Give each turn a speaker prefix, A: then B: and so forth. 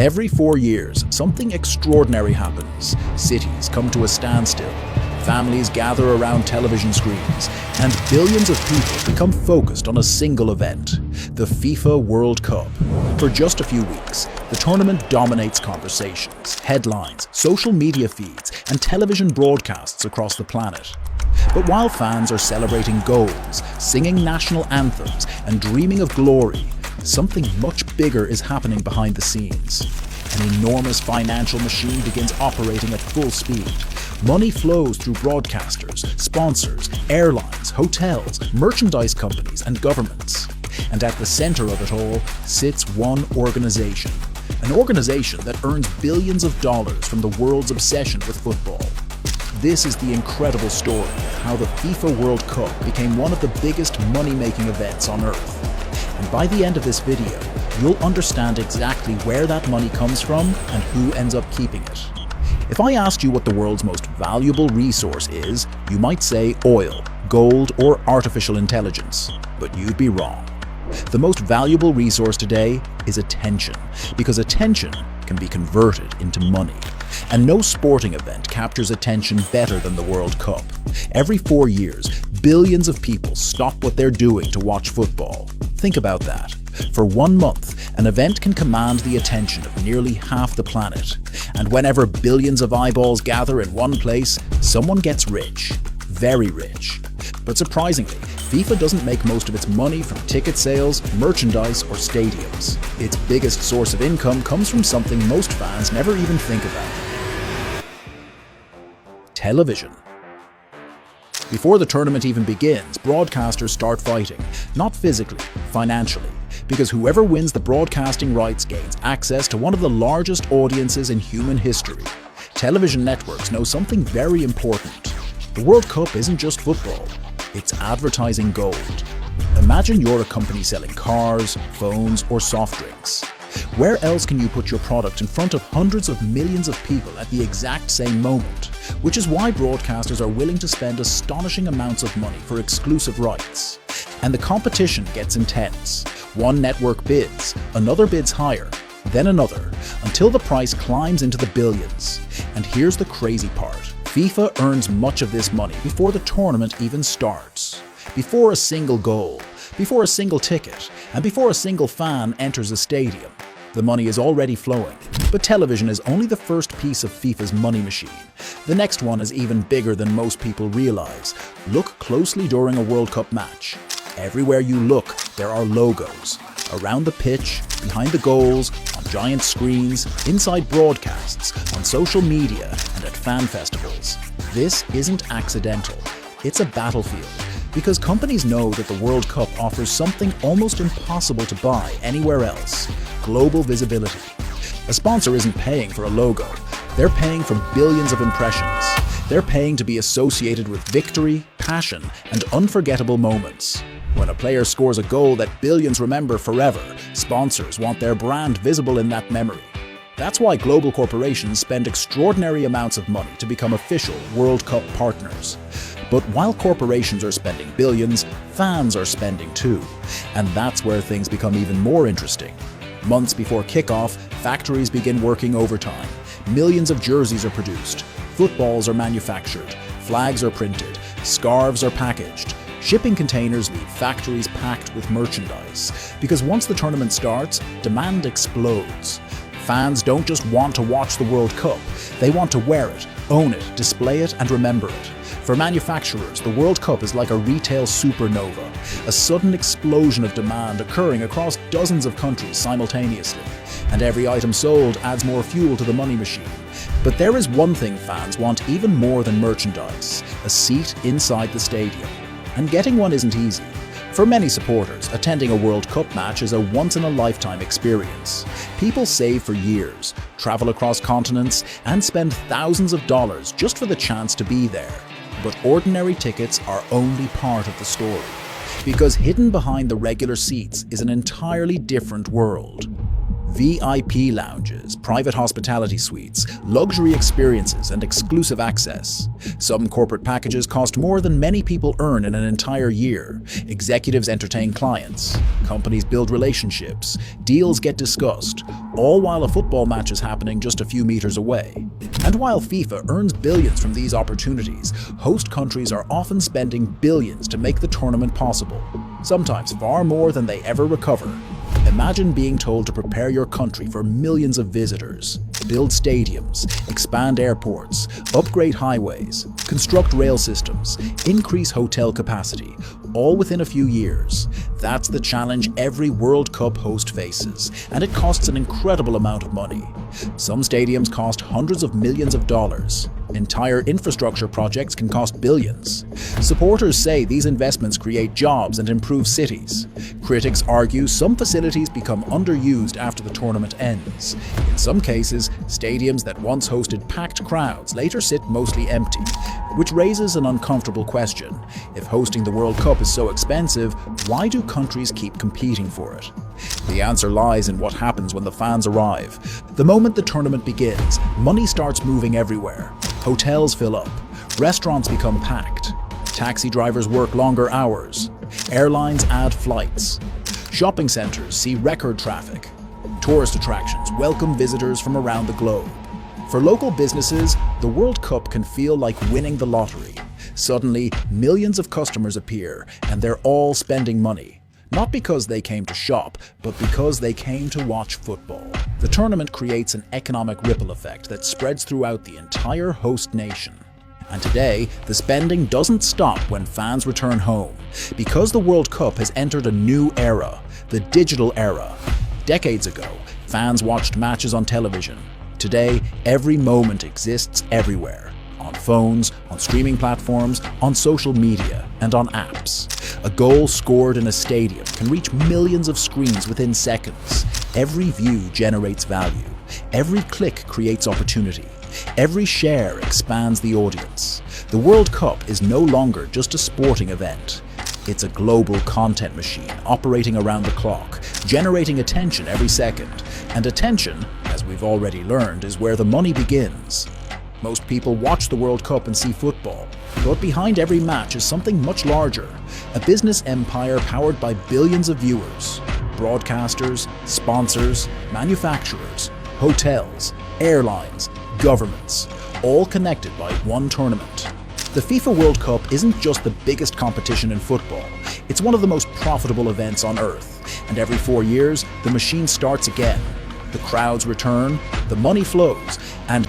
A: Every 4 years, something extraordinary happens. Cities come to a standstill, families gather around television screens, and billions of people become focused on a single event, the FIFA World Cup. For just a few weeks, the tournament dominates conversations, headlines, social media feeds, and television broadcasts across the planet. But while fans are celebrating goals, singing national anthems, and dreaming of glory, something much bigger is happening behind the scenes. An enormous financial machine begins operating at full speed. Money flows through broadcasters, sponsors, airlines, hotels, merchandise companies, and governments. And at the center of it all sits one organization. An organization that earns billions of dollars from the world's obsession with football. This is the incredible story of how the FIFA World Cup became one of the biggest money-making events on Earth. And by the end of this video, you'll understand exactly where that money comes from and who ends up keeping it. If I asked you what the world's most valuable resource is, you might say oil, gold, or artificial intelligence. But you'd be wrong. The most valuable resource today is attention, because attention can be converted into money. And no sporting event captures attention better than the World Cup. Every 4 years, billions of people stop what they're doing to watch football. Think about that. For 1 month, an event can command the attention of nearly half the planet. And whenever billions of eyeballs gather in one place, someone gets rich. Very rich. But surprisingly, FIFA doesn't make most of its money from ticket sales, merchandise, or stadiums. Its biggest source of income comes from something most fans never even think about. Television. Before the tournament even begins, broadcasters start fighting, not physically, financially, because whoever wins the broadcasting rights gains access to one of the largest audiences in human history. Television networks know something very important. The World Cup isn't just football, it's advertising gold. Imagine you're a company selling cars, phones, or soft drinks. Where else can you put your product in front of hundreds of millions of people at the exact same moment? Which is why broadcasters are willing to spend astonishing amounts of money for exclusive rights. And the competition gets intense. One network bids, another bids higher, then another, until the price climbs into the billions. And here's the crazy part. FIFA earns much of this money before the tournament even starts. Before a single goal, before a single ticket, and before a single fan enters a stadium. The money is already flowing, but television is only the first piece of FIFA's money machine. The next one is even bigger than most people realize. Look closely during a World Cup match. Everywhere you look, there are logos. Around the pitch, behind the goals, on giant screens, inside broadcasts, on social media, and at fan festivals. This isn't accidental. It's a battlefield. Because companies know that the World Cup offers something almost impossible to buy anywhere else: global visibility. A sponsor isn't paying for a logo. They're paying for billions of impressions. They're paying to be associated with victory, passion, and unforgettable moments. When a player scores a goal that billions remember forever, sponsors want their brand visible in that memory. That's why global corporations spend extraordinary amounts of money to become official World Cup partners. But while corporations are spending billions, fans are spending too. And that's where things become even more interesting. Months before kickoff, factories begin working overtime. Millions of jerseys are produced. Footballs are manufactured. Flags are printed. Scarves are packaged. Shipping containers leave factories packed with merchandise. Because once the tournament starts, demand explodes. Fans don't just want to watch the World Cup. They want to wear it, own it, display it, and remember it. For manufacturers, the World Cup is like a retail supernova, a sudden explosion of demand occurring across dozens of countries simultaneously. And every item sold adds more fuel to the money machine. But there is one thing fans want even more than merchandise: a seat inside the stadium. And getting one isn't easy. For many supporters, attending a World Cup match is a once-in-a-lifetime experience. People save for years, travel across continents, and spend thousands of dollars just for the chance to be there. But ordinary tickets are only part of the story. Because hidden behind the regular seats is an entirely different world. VIP lounges. lounges, private hospitality suites, luxury experiences, and exclusive access. Some corporate packages cost more than many people earn in an entire year. Executives entertain clients. Companies build relationships. Deals get discussed, all while a football match is happening just a few meters away. And while FIFA earns billions from these opportunities, host countries are often spending billions to make the tournament possible, sometimes far more than they ever recover. Imagine being told to prepare your country for millions of visitors, build stadiums, expand airports, upgrade highways, construct rail systems, increase hotel capacity, all within a few years. That's the challenge every World Cup host faces, and it costs an incredible amount of money. Some stadiums cost hundreds of millions of dollars. Entire infrastructure projects can cost billions. Supporters say these investments create jobs and improve cities. Critics argue some facilities become underused after the tournament ends. In some cases, stadiums that once hosted packed crowds later sit mostly empty, which raises an uncomfortable question. If hosting the World Cup is so expensive, why do countries keep competing for it? The answer lies in what happens when the fans arrive. The moment the tournament begins, money starts moving everywhere. Hotels fill up, restaurants become packed, taxi drivers work longer hours, airlines add flights, shopping centers see record traffic, tourist attractions welcome visitors from around the globe. For local businesses, the World Cup can feel like winning the lottery. Suddenly, millions of customers appear, and they're all spending money. Not because they came to shop, but because they came to watch football. The tournament creates an economic ripple effect that spreads throughout the entire host nation. And today, the spending doesn't stop when fans return home, because the World Cup has entered a new era, the digital era. Decades ago, fans watched matches on television. Today, every moment exists everywhere. On phones, on streaming platforms, on social media, and on apps. A goal scored in a stadium can reach millions of screens within seconds. Every view generates value. Every click creates opportunity. Every share expands the audience. The World Cup is no longer just a sporting event. It's a global content machine operating around the clock, generating attention every second. And attention, as we've already learned, is where the money begins. Most people watch the World Cup and see football, but behind every match is something much larger, a business empire powered by billions of viewers, broadcasters, sponsors, manufacturers, hotels, airlines, governments, all connected by one tournament. The FIFA World Cup isn't just the biggest competition in football, it's one of the most profitable events on earth, and every 4 years, the machine starts again. The crowds return, the money flows, and